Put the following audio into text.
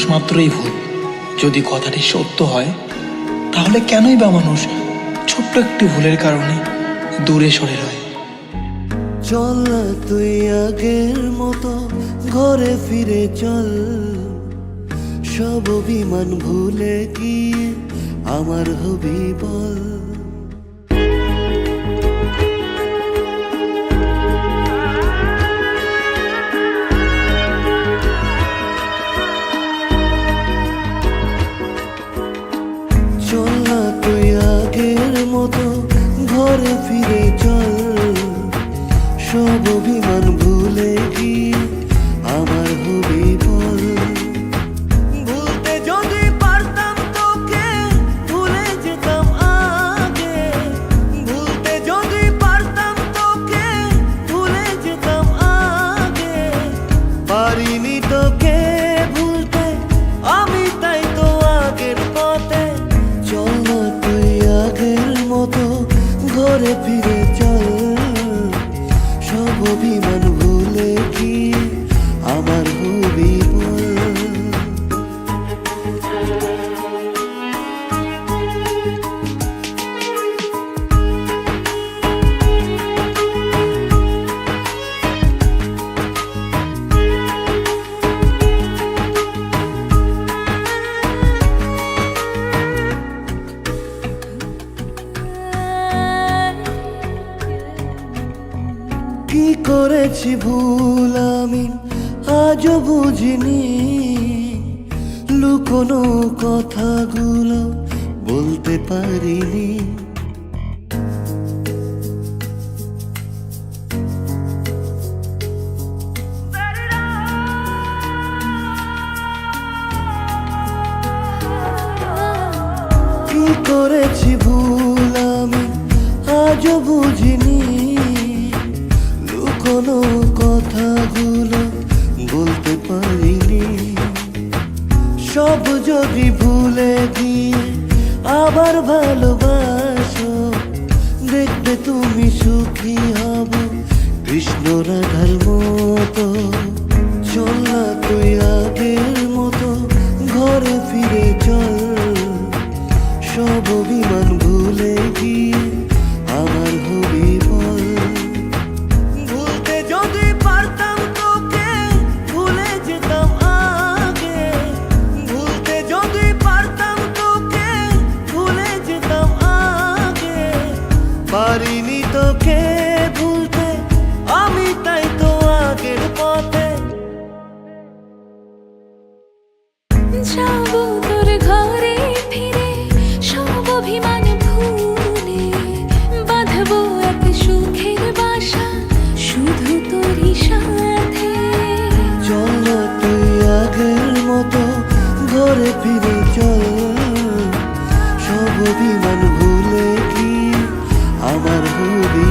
মানুষ মাত্রই ভুল। যদি কথাটি সত্য হয় তাহলে কেনই বা মানুষ ছোট্ট একটি ভুলের কারণে দূরে সরে রয়। চল না তুই আগের মতো ঘরে ফিরে চল, সব অভিমান ভুলে গিয়ে আমার হবি বল। চল না তুই আগের মতো ঘরে ফিরে চল, সব অভিমান ভুলে গিয়ে আমার হবি বল। ভুলতে যদি পারতাম তোকে ভুলে যেতাম আগে, ভুলতে যদি পারতাম তোকে ভুলে যেতাম আগে। পারিনি তোকে ভুলতে আমি, তাই তো আগের পথে। চল না তুই আগের মতো ঘরে ফিরে চল, সব অভিমান ভুলে গিয়ে আমার হবি বল। কি করেছি ভুল আমি আজও বুঝিনি, লুকোনো কথাগুলো বলতে পারিনি। কি করেছি ভুল আমি আজও বুঝিনি, কোনো কথাগুলো বলতে পারিনি। সব যদি ভুলে গিয়ে আবার ভালোবাসো, দেখবে তুমি সুখী হব কৃষ্ণ রাধার মতো। চল না তুই আগের মতো ঘরে ফিরে চল, সব অভিমান ভুলে গিয়ে আমার হবি বল। যদি পারতাম তোকে ভুলে যেতাম আগে, ভুলতে যদি পারতাম তোকে ভুলে যেতাম আগে। পারিনি তোকে ভুলতে আমি, তাই তো আগের পথে। যাবো তোর ঘরে ফিরে সব অভিমান ভুলে, বাঁধবো এক সুখের বাসা শুধু তোরই সাথে। চল না তুই আগের মতো ঘরে ফিরে চল, সব অভিমান ভুলে গিয়ে আমার হবি